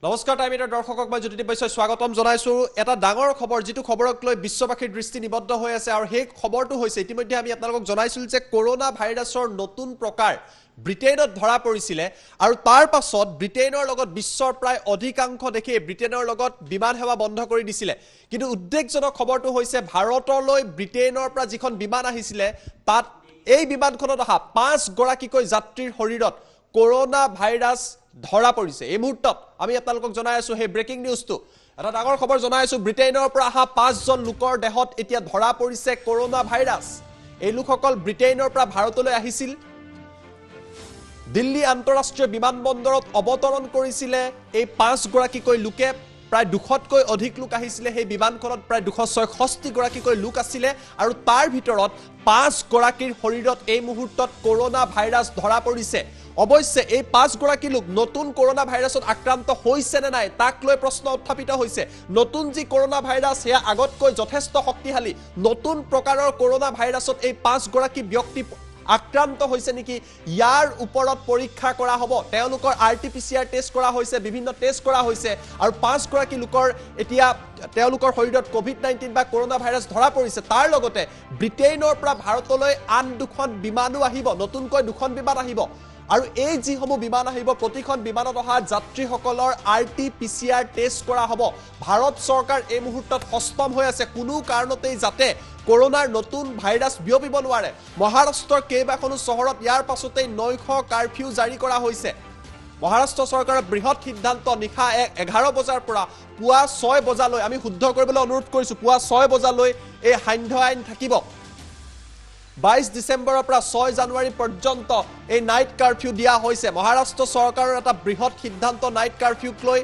নমস্কাৰ টাইমিটাৰ দৰ্শকক মই জ্যোতিদীপ বৈশ্যই স্বাগতম জনাইছো এটা ডাঙৰ খবৰ যিটো খবৰক লৈ বিশ্ববাসীৰ দৃষ্টি নিবদ্ধ হৈ আছে আৰু সেই খবৰটো হৈছে ইতিমধ্যে আমি আপোনালোকক জনাইছিল যে কৰোনা ভাইৰাছৰ নতুন প্ৰকাৰ ব্ৰিটেইনত ধৰা পৰিছিল আৰু তাৰ পাছত ব্ৰিটেইনৰ লগত বিশ্বৰ প্ৰায় অধিকাংশ দেশে ব্ৰিটেইনৰ লগত বিমান সেৱা বন্ধ কৰি দিছিল কিন্তু উদ্বেগজনক খবৰটো হৈছে ভাৰতলৈ ব্ৰিটেইনৰ পৰা যিখন বিমান আহিছিল তাত এই বিমানখনত অহা 5 গৰাকীকৈ যাত্ৰীৰ শৰীৰত কৰোনা ভাইৰাছ ধৰা পৰিছে এই মুহূৰ্তত আমি আপোনালোকক জনাই আছো হে ব্ৰেকিং নিউজটো এটা ডাঙৰ খবৰ জনাই আছো ব্ৰিটেইনৰ পৰা অহা 5 জন লোকৰ দেহত এতিয়া ধৰা পৰিছে কৰোনা ভাইৰাছ এই লোকসকল ব্ৰিটেইনৰ পৰা ভাৰতলৈ আহিছিল দিল্লী আন্তঃৰাষ্ট্ৰীয় বিমানবন্দৰত অৱতৰণ কৰিছিল এই 5 গৰাকীকৈ লোকে প্ৰায় 200কৈ অধিক লোক আহিছিল সেই বিমানখনত প্ৰায় 266 গৰাকীকৈ লোক আছিল আৰু তাৰ ভিতৰত 5 গৰাকীৰ শৰীৰত এই মুহূৰ্তত কৰোনা ভাইৰাছ ধৰা পৰিছে অৱশ্যে এই 5 গৰাকী লোক নতুন কৰোনা ভাইৰাছত আক্ৰান্ত হৈছে নে নাই তাক লৈ প্ৰশ্ন উত্থাপিত হৈছে নতুন যি কৰোনা ভাইৰাছ হেয়া আগতকৈ যথেষ্ট শক্তিশালী নতুন প্ৰকাৰৰ কৰোনা ভাইৰাছত এই 5 গৰাকী ব্যক্তি আক্ৰান্ত হৈছে নেকি ইয়াৰ ওপৰত পৰীক্ষা কৰা হ'ব তেওঁলোকৰ আৰটিপিচিআৰ টেষ্ট কৰা হৈছে বিভিন্ন টেষ্ট কৰা হৈছে আৰু 5 গৰাকী লোকৰ এতিয়া তেওঁলোকৰ শৰীৰত কোভিড-19 বা কৰোনা ভাইৰাছ ধৰা পৰিছে তাৰ লগতে ব্ৰিটেইনৰ পৰা ভাৰতলৈ আন দুখন বিমানো আহিব নতুনকৈ দুখন বিমান আহিব আৰু এই যিসমূহ বিমান আহিব প্ৰতিখন বিমানত অহা যাত্ৰীসকলৰ আৰটিপিচিআৰ টেষ্ট কৰা হ'ব ভাৰত চৰকাৰ এই মুহূৰ্তত হস্তম হৈ আছে কোনো কাৰণতেই যাতে কৰোনাৰ নতুন ভাইৰাছ বিয়পিব নোৱাৰে মহাৰাষ্ট্ৰৰ কেইবাখনো চহৰত ইয়াৰ পাছতেই নৈশ কাৰফিউ জাৰি কৰা হৈছে মহাৰাষ্ট্ৰ চৰকাৰৰ বৃহৎ সিদ্ধান্ত নিশা 11 বজাৰ পৰা পুৱা 6 বজালৈ আমি শুদ্ধ কৰিবলৈ অনুৰোধ কৰিছো পুৱা 6 বজালৈ এই সান্ধ্য আইন থাকিব 22 ডিসেম্বৰৰ পৰা 6 জানুৱাৰী পৰ্যন্ত এই নাইট কাৰফিউ দিয়া হৈছে মহাৰাষ্ট্ৰ চৰকাৰৰ এটা বৃহৎ সিদ্ধান্ত নাইট কাৰফিউক লৈ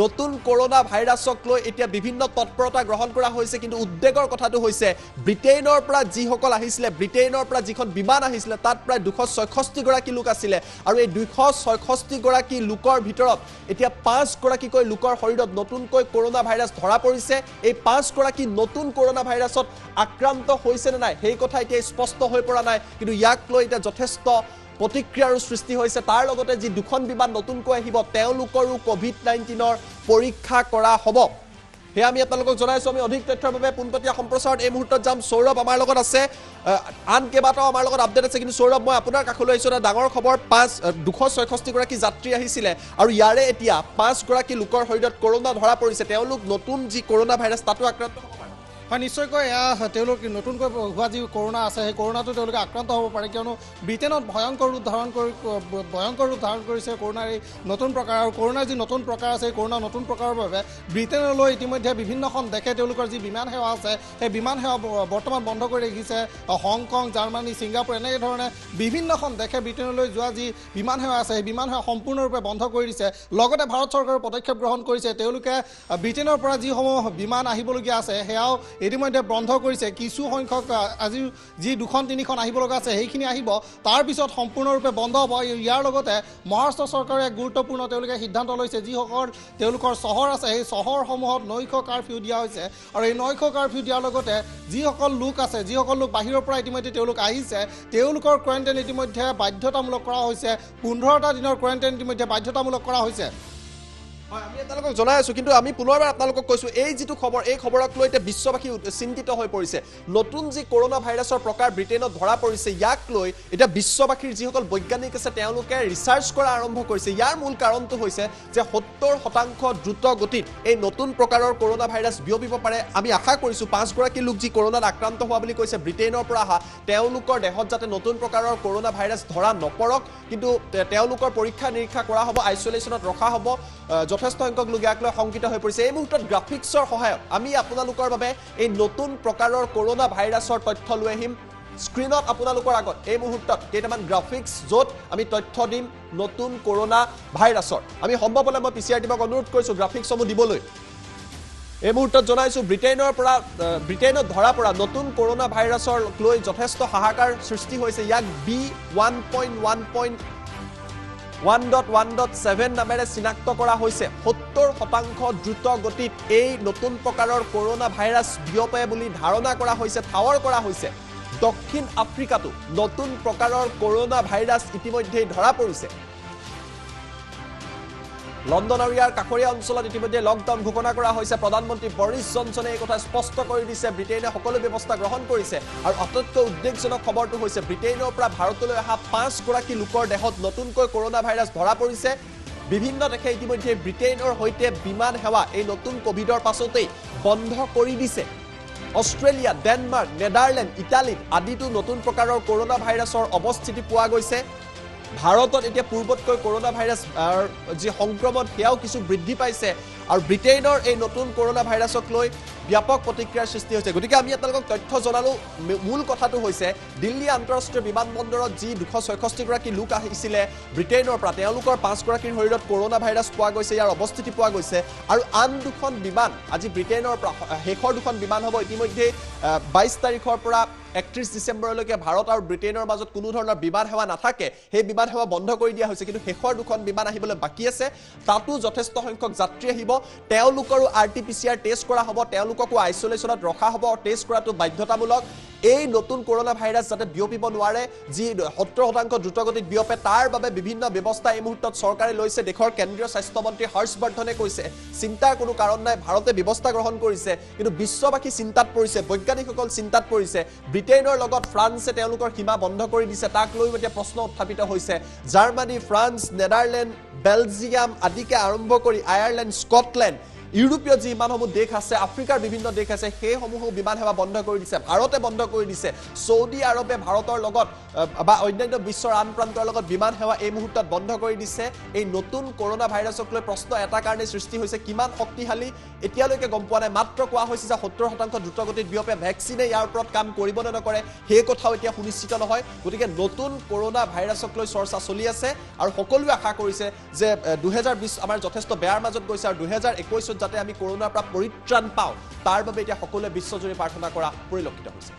নতুন কৰোনা ভাইৰাছক লৈ এতিয়া বিভিন্ন তৎপৰতা গ্ৰহণ কৰা হৈছে কিন্তু উদ্বেগৰ কথাটো হৈছে ব্ৰিটেইনৰ পৰা যিসকল আহিছিল ব্ৰিটেইনৰ পৰা যিখন বিমান আহিছিল তাত প্ৰায় 266 গৰাকী লোক আছিল আৰু এই 266 গৰাকী লোকৰ ভিতৰত এতিয়া 5 গৰাকীকৈ লোকৰ শৰীৰত নতুনকৈ কৰোনা ভাইৰাছ ধৰা পৰিছে এই 5 গৰাকী নতুন কৰোনা ভাইৰাছত আক্ৰান্ত হৈছে নে নাই সেই কথা এতিয়া স্পষ্ট হৈ পৰা নাই কিন্তু ইয়াক লৈ এতিয়া যথেষ্ট প্ৰতিক্ৰিয়াৰ সৃষ্টি হৈছে তাৰ লগতে যি দুখন বিমান নতুনকৈ আহিব তেওঁলোকৰো কোভিড-19ৰ পৰীক্ষা কৰা হ'ব হে আমি আপোনালোকক জনাইছো আমি অধিক তথ্যৰ বাবে পুনপটীয়া সম্প্ৰচাৰত এই মুহূৰ্তত যাম সৌৰভ আমাৰ লগত আছে আন কেইবাটাও আমাৰ লগত আপডেট আছে কিন্তু সৌৰভ মই আপোনাৰ কাষলৈ আহিছো এটা ডাঙৰ খবৰ 266 গৰাকী যাত্ৰী আহিছিল আৰু ইয়াৰে এতিয়া 5 গৰাকী লোকৰ শৰীৰত কৰোনা ধৰা পৰিছে তেওঁলোক নতুন যি কৰোনা ভাইৰাছ তাতো আক্ৰান্ত হ'ব পাৰে হয় নিশ্চয়কৈ তেওঁলোক নতুনকৈ হোৱা যি কৰোনা আছে সেই কৰোনাটো তেওঁলোকে আক্ৰান্ত হ'ব পাৰে কিয়নো ব্ৰিটেইনত ভয়ংকৰ ৰূপ ধাৰণ কৰিছে কৰোনাৰ এই নতুন প্ৰকাৰ আৰু কৰোনাৰ যি নতুন প্ৰকাৰ আছে কৰোনা নতুন প্ৰকাৰৰ বাবে ব্ৰিটেইনলৈ ইতিমধ্যে বিভিন্নখন দেশে তেওঁলোকৰ যি বিমান সেৱা আছে সেই বিমান সেৱা বৰ্তমান বন্ধ কৰি ৰাখিছে হংকং জাৰ্মানী ছিংগাপুৰ এনেকৈ ধৰণে বিভিন্নখন দেশে ব্ৰিটেইনলৈ যোৱা যি বিমান সেৱা আছে সেই বিমান সেৱা সম্পূৰ্ণৰূপে বন্ধ কৰি দিছে লগতে ভাৰত চৰকাৰে পদক্ষেপ গ্ৰহণ কৰিছে তেওঁলোকে ব্ৰিটেইনৰ পৰা যিসমূহ বিমান আহিবলগীয়া আছে সেয়াও ইতিমধ্যে বন্ধ কৰিছে কিছু সংখ্যক আজি যি দুখন তিনিখন আহিব লগা আছে সেইখিনি আহিব তাৰ পিছত সম্পূৰ্ণৰূপে বন্ধ হ'ব ইয়াৰ লগতে মহাৰাষ্ট্ৰ চৰকাৰে এক গুৰুত্বপূৰ্ণ তেওঁলোকে সিদ্ধান্ত লৈছে যিসকল তেওঁলোকৰ চহৰ আছে সেই চহৰসমূহত নৈশ কাৰফিউ দিয়া হৈছে আৰু এই নৈশ কাৰফিউ দিয়াৰ লগতে যিসকল লোক আছে যিসকল লোক বাহিৰৰ পৰা ইতিমধ্যে তেওঁলোক আহিছে তেওঁলোকৰ কোৱাৰেণ্টাইন ইতিমধ্যে বাধ্যতামূলক কৰা হৈছে 15টা দিনৰ কোৱাৰেণ্টাইন ইতিমধ্যে বাধ্যতামূলক কৰা হৈছে হয় আমি আপোনালোকক জনাই আছো কিন্তু আমি পুনৰবাৰ আপোনালোকক কৈছো এই যিটো খবৰ এই খবৰক লৈ এতিয়া বিশ্ববাসী চিন্তিত হৈ পৰিছে নতুন যি কৰোনা ভাইৰাছৰ প্ৰকাৰ ব্ৰিটেইনত ধৰা পৰিছে ইয়াক লৈ এতিয়া বিশ্ববাসীৰ যিসকল বৈজ্ঞানিক আছে তেওঁলোকে ৰিচাৰ্চ কৰা আৰম্ভ কৰিছে ইয়াৰ মূল কাৰণটো হৈছে যে 70% দ্ৰুত গতিত এই নতুন প্ৰকাৰৰ কৰোনা ভাইৰাছ বিয়পিব পাৰে আমি আশা কৰিছো 5 গৰাকী লোক যি কৰোনাত আক্ৰান্ত হোৱা বুলি কৈছে ব্ৰিটেইনৰ পৰা অহা তেওঁলোকৰ দেহত যাতে নতুন প্ৰকাৰৰ কৰোনা ভাইৰাছ ধৰা নপৰক কিন্তু তেওঁলোকৰ পৰীক্ষা নিৰীক্ষা কৰা হ'ব আইচোলেশ্যনত ৰখা হ'ব যথেষ্ট সংখ্যক লোক ইয়াক লৈ শংকিত হৈ পৰিছে এই মুহূৰ্তত গ্ৰাফিক্সৰ সহায়ত আমি আপোনালোকৰ বাবে এই নতুন প্ৰকাৰৰ কৰোনা ভাইৰাছৰ তথ্য লৈ আহিম স্ক্ৰীনত আপোনালোকৰ আগত এই মুহূৰ্তত কেইটামান গ্ৰাফিক্স য'ত আমি তথ্য দিম নতুন কৰোনা ভাইৰাছৰ আমি সম্ভৱ হ'লে মই পিচিআৰ টিমক অনুৰোধ কৰিছো গ্ৰাফিক্সসমূহ দিবলৈ এই মুহূৰ্তত জনাইছো ব্ৰিটেইনত ধৰা পৰা নতুন কৰোনা ভাইৰাছৰ লৈ যথেষ্ট হাহাকাৰ সৃষ্টি হৈছে ইয়াক B1.1.7 নামেৰে চিনাক্ত কৰা হৈছে 70% দ্ৰুত গতিত এই নতুন প্ৰকাৰৰ কৰোনা ভাইৰাছ বিয়পে বুলি ধাৰণা কৰা হৈছে ঠাৱৰ কৰা হৈছে দক্ষিণ আফ্ৰিকাতো নতুন প্ৰকাৰৰ কৰোনা ভাইৰাছ ইতিমধ্যে ধৰা পৰিছে লণ্ডন আৰু ইয়াৰ কাষৰীয়া অঞ্চলত ইতিমধ্যে লকডাউন ঘোষণা কৰা হৈছে প্ৰধানমন্ত্ৰী বৰিছ জনছনে এই কথা স্পষ্ট কৰি দিছে ব্ৰিটেইনে সকলো ব্যৱস্থা গ্ৰহণ কৰিছে আৰু আটাইতকৈ উদ্বেগজনক খবৰটো হৈছে ব্ৰিটেইনৰ পৰা ভাৰতলৈ অহা 5 গৰাকী লোকৰ দেহত নতুনকৈ কৰোনা ভাইৰাছ ধৰা পৰিছে বিভিন্ন দেশে ইতিমধ্যে ব্ৰিটেইনৰ সৈতে বিমান সেৱা এই নতুন কোভিডৰ পাছতেই বন্ধ কৰি দিছে অষ্ট্ৰেলিয়া ডেনমাৰ্ক নেদাৰলেণ্ড ইটালীত আদিতো নতুন প্ৰকাৰৰ কৰোনা ভাইৰাছৰ অৱস্থিতি পোৱা গৈছে ভাৰতত এতিয়া পূৰ্বতকৈ কৰোনা ভাইৰাছ যি সংক্ৰমণ সেয়াও কিছু বৃদ্ধি পাইছে আৰু ব্ৰিটেইনৰ এই নতুন কৰোনা ভাইৰাছক লৈ ব্যাপক প্ৰতিক্ৰিয়াৰ সৃষ্টি হৈছে গতিকে আমি আপোনালোকক তথ্য জনালো মূল কথাটো হৈছে দিল্লী আন্তঃৰাষ্ট্ৰীয় বিমানবন্দৰত যি 266 গৰাকী লোক আহিছিলে ব্ৰিটেইনৰ পৰা তেওঁলোকৰ 5 গৰাকীৰ শৰীৰত কৰোনা ভাইৰাছ পোৱা গৈছে ইয়াৰ অৱস্থিতি পোৱা গৈছে আৰু আন দুখন বিমান আজি ব্ৰিটেইনৰ পৰা শেষৰ দুখন বিমান হ'ব ইতিমধ্যে 22 তাৰিখৰ পৰা 31 ডিসেম্বৰলৈকে ভাৰত আৰু ব্ৰিটেইনৰ মাজত কোনো ধৰণৰ বিমান সেৱা নাথাকে সেই বিমান সেৱা বন্ধ কৰি দিয়া হৈছে কিন্তু শেষৰ দুখন বিমান আহিবলৈ বাকি আছে তাতো যথেষ্ট সংখ্যক যাত্ৰী আহিব তেওঁলোকৰো আৰটিপিসিআৰ টেষ্ট কৰা হ'ব তেওঁলোককো আইসোলেশনত ৰখা হ'ব টেষ্ট কৰাটো বাধ্যতামূলক এই নতুন কৰোনা ভাইৰাছ যাতে বিয়পিব নোৱাৰে যি 70% দ্ৰুতগতিত বিয়পে তাৰ বাবে বিভিন্ন ব্যৱস্থা এই মুহূৰ্তত চৰকাৰে লৈছে দেশৰ কেন্দ্ৰীয় স্বাস্থ্য মন্ত্ৰী হৰ্ষবৰ্ধনে কৈছে চিন্তাৰ কোনো কাৰণ নাই ভাৰতে ব্যৱস্থা গ্ৰহণ কৰিছে কিন্তু বিশ্ববাসী চিন্তাত পৰিছে বৈজ্ঞানিকসকল চিন্তাত পৰিছে ব্ৰিটেইনৰ লগত ফ্ৰান্সে তেওঁলোকৰ সীমা বন্ধ কৰি দিছে তাক লৈ এতিয়া প্ৰশ্ন উত্থাপিত হৈছে জাৰ্মানী ফ্ৰান্স নেদাৰলেণ্ড বেলজিয়াম আদিকে আৰম্ভ কৰি আয়াৰলেণ্ড স্কটলেণ্ড ইউৰোপীয় যি ইমানসমূহ দেশ আছে আফ্ৰিকাৰ বিভিন্ন দেশ আছে সেইসমূহ বিমান সেৱা বন্ধ কৰি দিছে ভাৰতে বন্ধ কৰি দিছে সৌদি আৰবে ভাৰতৰ লগত বা অন্যান্য বিশ্বৰ আন প্ৰান্তৰ লগত বিমান সেৱা এই মুহূৰ্তত বন্ধ কৰি দিছে এই নতুন কৰোনা ভাইৰাছক লৈ প্ৰশ্ন এটা কাৰণে সৃষ্টি হৈছে কিমান শক্তিশালী এতিয়ালৈকে গম পোৱা নাই মাত্ৰ কোৱা হৈছে যে 70% দ্ৰুতগতিত বিয়পে ভ্যাকচিনে ইয়াৰ ওপৰত কাম কৰিব নে নকৰে সেই কথাও এতিয়া সুনিশ্চিত নহয় গতিকে নতুন কৰোনা ভাইৰাছক লৈ চৰ্চা চলি আছে আৰু সকলোৱে আশা কৰিছে যে 2020 আমাৰ যথেষ্ট বেয়াৰ মাজত গৈছে আৰু 2021 যাতে আমি কৰোনাৰ পৰা পৰিত্ৰাণ পাওঁ তাৰ বাবে এতিয়া সকলোৱে বিশ্বজুৰি প্ৰাৰ্থনা কৰা পৰিলক্ষিত হৈছে